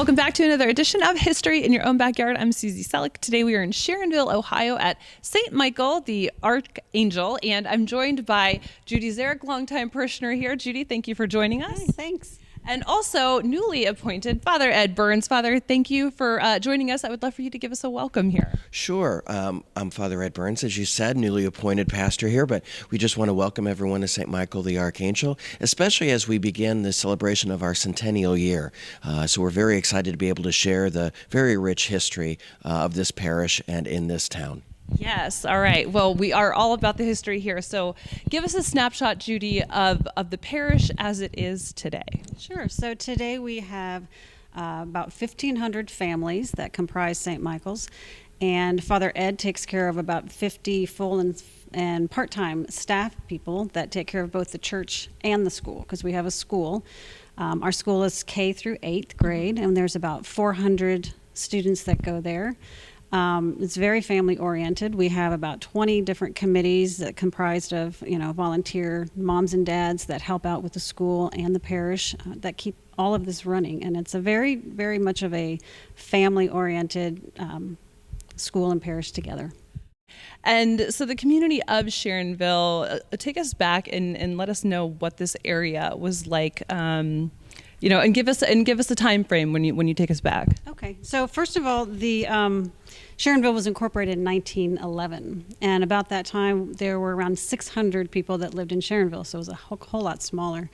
Welcome back to another edition of History in Your Own Backyard. I'm Susie Selleck. Today we are in Sharonville, Ohio at St. Michael, the Archangel, and I'm joined by Judy Zarek, longtime parishioner here. Judy, thank you for joining us. Hi, thanks. And also newly appointed Father Ed Burns. Father, thank you for joining us. I would love for you to give us a welcome here. Sure. I'm Father Ed Burns, as you said, newly appointed pastor here, but we just want to welcome everyone to St. Michael the Archangel, especially as we begin the celebration of our centennial year. So we're very excited to be able to share the very rich history of this parish and in this town. Yes. All right. Well, we are all about the history here. So give us a snapshot, Judy, of the parish as it is today. Sure. So today we have about 1,500 families that comprise St. Michael's, and Father Ed takes care of about 50 full and part-time staff people that take care of both the church and the school, because we have a school. Our school is K through 8th grade, and there's about 400 students that go there. It's very family oriented. We have about 20 different committees that comprised of, volunteer moms and dads that help out with the school and the parish that keep all of this running. And it's a very, very much of a family oriented school and parish together. And so the community of Sharonville, take us back and let us know what this area was like. And give us a time frame when you take us back. Okay, so first of all, the Sharonville was incorporated in 1911, and about that time there were around 600 people that lived in Sharonville, so it was a whole lot smaller.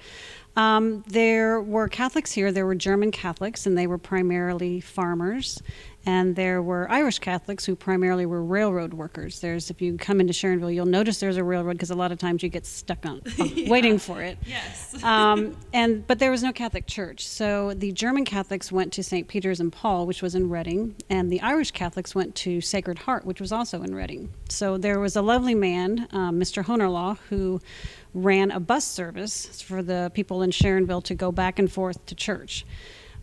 There were Catholics here. There were German Catholics, and they were primarily farmers. And there were Irish Catholics who primarily were railroad workers. If you come into Sharonville, you'll notice there's a railroad because a lot of times you get stuck on waiting for it. Yes. But there was no Catholic church. So the German Catholics went to St. Peter's and Paul, which was in Reading, and the Irish Catholics went to Sacred Heart, which was also in Reading. So there was a lovely man, Mr. Honerlaw, who ran a bus service for the people in Sharonville to go back and forth to church.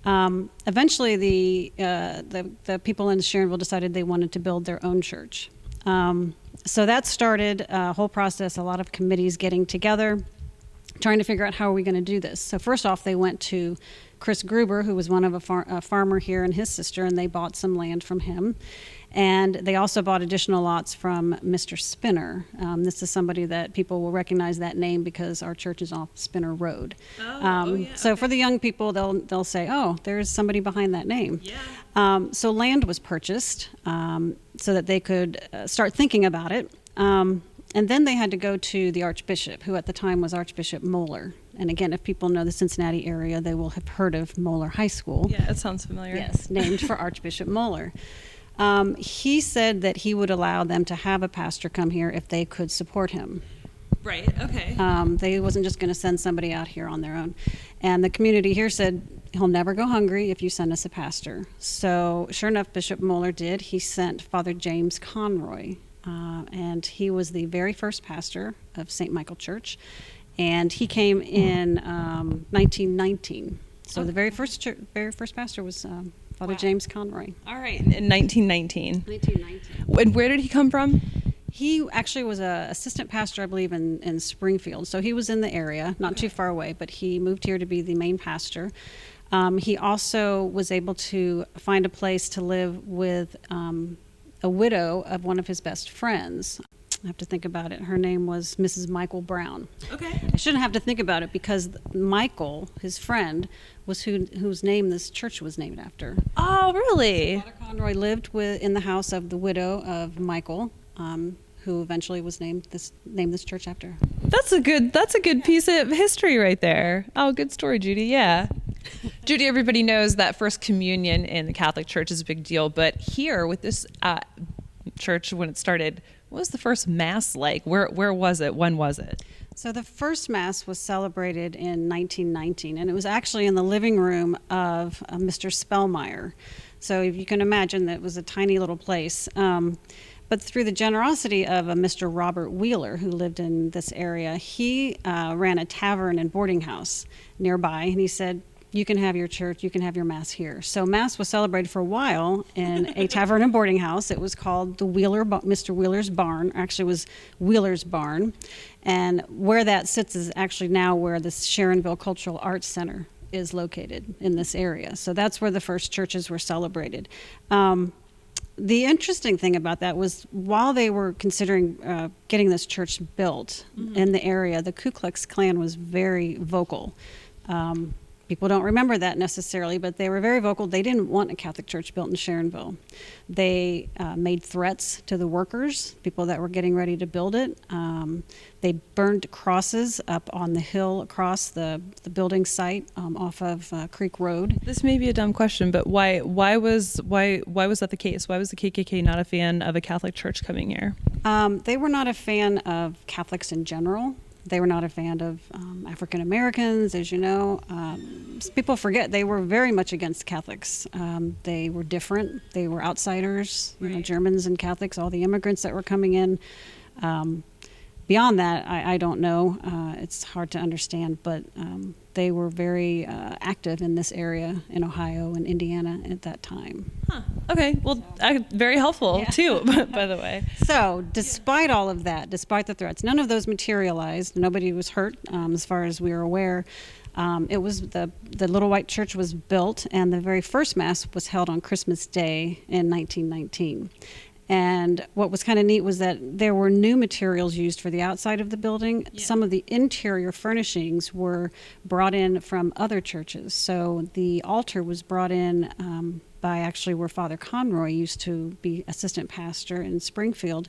Eventually, the people in Sharonville decided they wanted to build their own church. So that started a whole process, a lot of committees getting together, trying to figure out how are we going to do this. So first off, they went to Chris Gruber, who was one of a farmer here, and his sister, and they bought some land from him. And they also bought additional lots from Mr. Spinner. This is somebody that people will recognize that name because our church is off Spinner Road. So for the young people, they'll say, oh, there's somebody behind that name. Yeah. So land was purchased so that they could start thinking about it. And then they had to go to the Archbishop, who at the time was Archbishop Moeller. And again, if people know the Cincinnati area, they will have heard of Moeller High School. Yeah, it sounds familiar. Yes, named for Archbishop Moeller. He said that he would allow them to have a pastor come here if they could support him. Right, okay. They wasn't just going to send somebody out here on their own. And the community here said, he'll never go hungry if you send us a pastor. So sure enough, Bishop Moeller did. He sent Father James Conroy, and he was the very first pastor of St. Michael Church. And he came in 1919. So the very first pastor was Father James Conroy. All right, in 1919. 1919. And where did he come from? He actually was an assistant pastor, I believe, in Springfield. So he was in the area, not too far away, but he moved here to be the main pastor. He also was able to find a place to live with a widow of one of his best friends. I have to think about it. Her name was Mrs. Michael Brown. Okay. I shouldn't have to think about it because Michael, his friend, was whose name this church was named after. Oh, really? Father Conroy lived in the house of the widow of Michael, who eventually was named this church after. That's a good piece of history right there. Oh, good story, Judy. Yeah. Judy, everybody knows that First Communion in the Catholic Church is a big deal, but here with this church, when it started, what was the first Mass like? Where was it? When was it? So the first Mass was celebrated in 1919, and it was actually in the living room of Mr. Spellmeyer. So if you can imagine, that was a tiny little place. But through the generosity of a Mr. Robert Wheeler, who lived in this area, he ran a tavern and boarding house nearby, and he said, you can have your church, you can have your Mass here. So Mass was celebrated for a while in a tavern and boarding house. It was called the Mr. Wheeler's Barn. Actually, it was Wheeler's Barn. And where that sits is actually now where the Sharonville Cultural Arts Center is located in this area. So that's where the first churches were celebrated. The interesting thing about that was while they were considering getting this church built in the area, the Ku Klux Klan was very vocal. People don't remember that necessarily, but they were very vocal. They didn't want a Catholic church built in Sharonville. They made threats to the workers, people that were getting ready to build it. They burned crosses up on the hill across the building site off of Creek Road. This may be a dumb question, but why was that the case? Why was the KKK not a fan of a Catholic church coming here? They were not a fan of Catholics in general. They were not a fan of African Americans, as you know. People forget they were very much against Catholics. They were different. They were outsiders, you know, Germans and Catholics, all the immigrants that were coming in. Beyond that, I don't know. It's hard to understand, but they were very active in this area in Ohio and Indiana at that time. Huh. Okay. Well, very helpful too, by the way. So, despite all of that, despite the threats, none of those materialized. Nobody was hurt, as far as we are aware. It was the Little White Church was built, and the very first Mass was held on Christmas Day in 1919. And what was kind of neat was that there were new materials used for the outside of the building. Yeah. Some of the interior furnishings were brought in from other churches. So the altar was brought in by actually where Father Conroy used to be assistant pastor in Springfield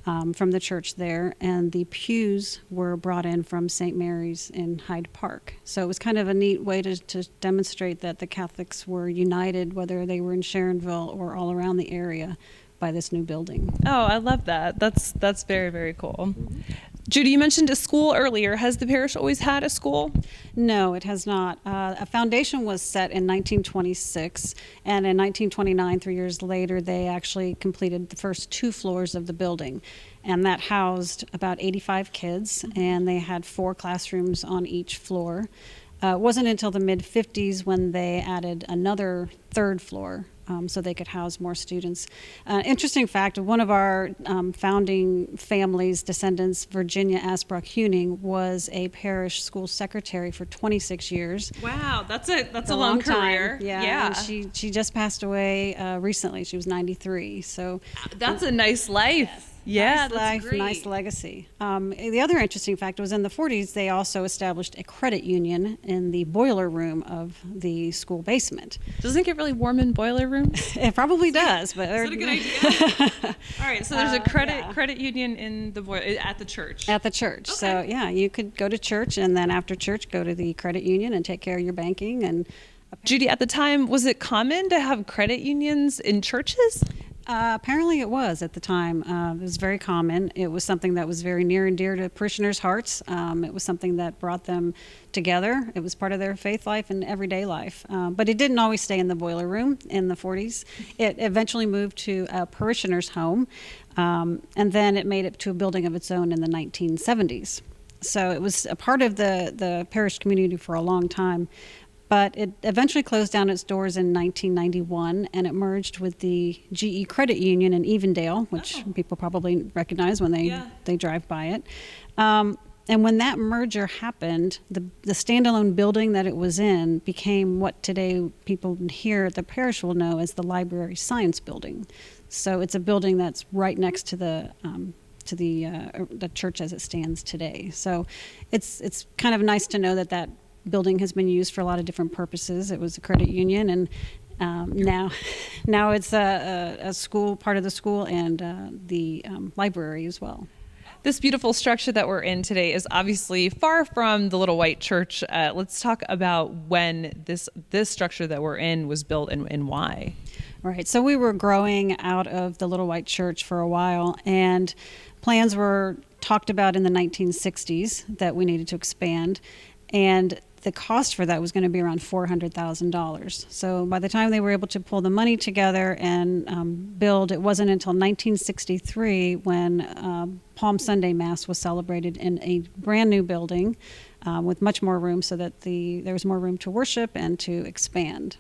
from the church there. And the pews were brought in from St. Mary's in Hyde Park. So it was kind of a neat way to demonstrate that the Catholics were united, whether they were in Sharonville or all around the area, by this new building. Oh, I love that. That's very, very cool. Mm-hmm. Judy, you mentioned a school earlier. Has the parish always had a school? No, it has not. A foundation was set in 1926, and in 1929, 3 years later, they actually completed the first 2 floors of the building. And that housed about 85 kids, and they had 4 classrooms on each floor. It wasn't until the mid-50s when they added another 3rd floor so they could house more students. Interesting fact, one of our founding family's descendants, Virginia Asbrock Huning, was a parish school secretary for 26 years. Wow, that's a long career. Yeah. And she just passed away recently. She was 93. So that's a nice life. Yes. Yeah, nice that's life, great. Nice legacy. The other interesting fact was in the 40s, they also established a credit union in the boiler room of the school basement. Doesn't it get really warm in boiler rooms? It probably does. But is that a good idea? All right, so there's a credit union in the at the church. At the church. Okay. So yeah, you could go to church and then after church go to the credit union and take care of your banking. And Judy, at the time, was it common to have credit unions in churches? Apparently it was at the time. It was very common. It was something that was very near and dear to parishioners' hearts. It was something that brought them together. It was part of their faith life and everyday life. But it didn't always stay in the boiler room in the 40s. It eventually moved to a parishioner's home, and then it made it to a building of its own in the 1970s. So it was a part of the parish community for a long time. But it eventually closed down its doors in 1991, and it merged with the GE Credit Union in Evendale, which people probably recognize when they drive by it. And when that merger happened, the standalone building that it was in became what today people here at the parish will know as the Library Science Building. So it's a building that's right next to the church as it stands today. So it's kind of nice to know that building has been used for a lot of different purposes. It was a credit union, and now it's a school, part of the school, and the library as well. This beautiful structure that we're in today is obviously far from the Little White Church. Let's talk about when this structure that we're in was built and why. Right. So we were growing out of the Little White Church for a while, and plans were talked about in the 1960s that we needed to expand, and the cost for that was going to be around $400,000. So by the time they were able to pull the money together and build, it wasn't until 1963 when Palm Sunday Mass was celebrated in a brand new building with much more room, so that there was more room to worship and to expand.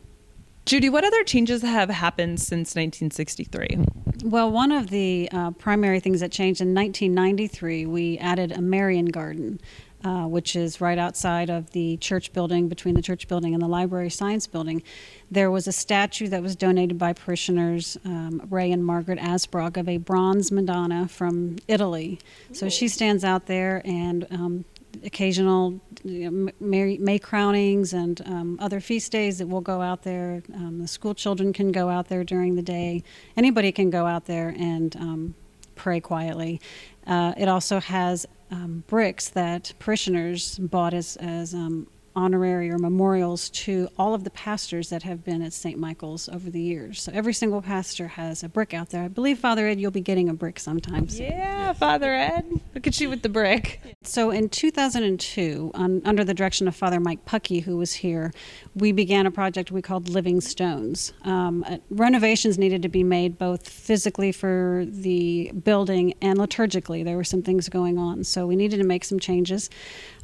Judy, what other changes have happened since 1963? Well, one of the primary things that changed in 1993, we added a Marian garden. which is right outside of the church building, between the church building and the library science building. There was a statue that was donated by parishioners, Ray and Margaret Asbrock, of a bronze Madonna from Italy. So she stands out there, and occasional May crownings and other feast days that will go out there. The school children can go out there during the day. Anybody can go out there and pray quietly. It also has bricks that parishioners bought as honorary or memorials to all of the pastors that have been at St. Michael's over the years. So every single pastor has a brick out there. I believe, Father Ed, you'll be getting a brick sometime soon. Yeah, Father Ed. Look at you with the brick. So in 2002, under the direction of Father Mike Puckey, who was here, we began a project we called Living Stones. Renovations needed to be made both physically for the building and liturgically. There were some things going on, so we needed to make some changes.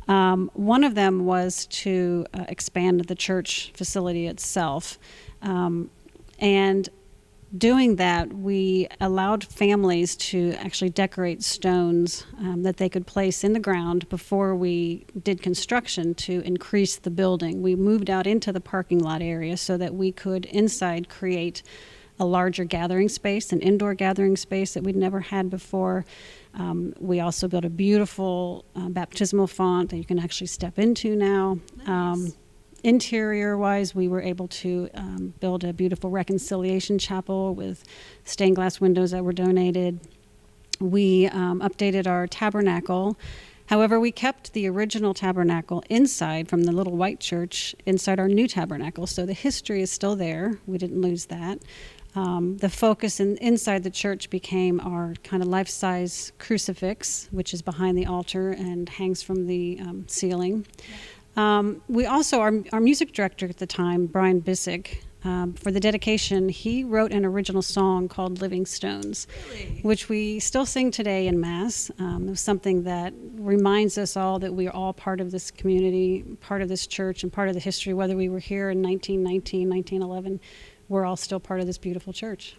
One of them was to expand the church facility itself. And doing that, we allowed families to actually decorate stones that they could place in the ground before we did construction to increase the building. We moved out into the parking lot area so that we could inside create a larger gathering space, an indoor gathering space that we'd never had before. We also built a beautiful baptismal font that you can actually step into now. Nice. Interior-wise, we were able to build a beautiful reconciliation chapel with stained glass windows that were donated. We updated our tabernacle. However, we kept the original tabernacle inside from the little white church inside our new tabernacle. So the history is still there. We didn't lose that. The focus inside the church became our kind of life-size crucifix, which is behind the altar and hangs from the ceiling. We also, our music director at the time, Brian Bissick, for the dedication, he wrote an original song called Living Stones, really? Which we still sing today in Mass. It was something that reminds us all that we are all part of this community, part of this church, and part of the history, whether we were here in 1919, 1911. We're all still part of this beautiful church.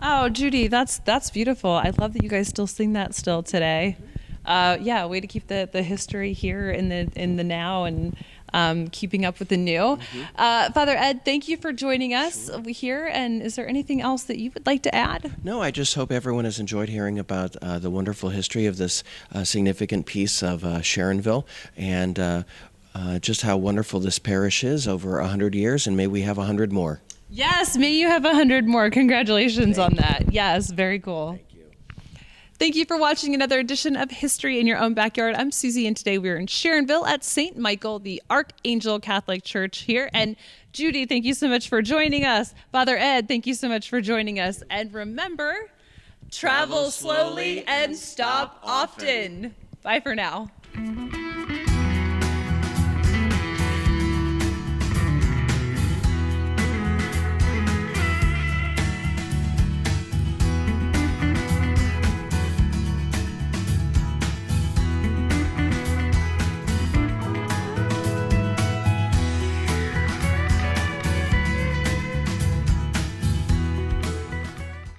Oh, Judy, that's beautiful. I love that you guys still sing that still today. Yeah, way to keep the history here in the now and keeping up with the new. Mm-hmm. Father Ed, thank you for joining us here. And is there anything else that you would like to add? No, I just hope everyone has enjoyed hearing about the wonderful history of this significant piece of Sharonville and just how wonderful this parish is over 100 years, and may we have 100 more. Yes, may you have 100 more. Congratulations on that. Yes, very cool. Thank you. Thank you for watching another edition of History in Your Own Backyard. I'm Susie, and today we're in Sharonville at St. Michael, the Archangel Catholic Church here. And Judy, thank you so much for joining us. Father Ed, thank you so much for joining us. And remember, travel slowly and stop often. Bye for now.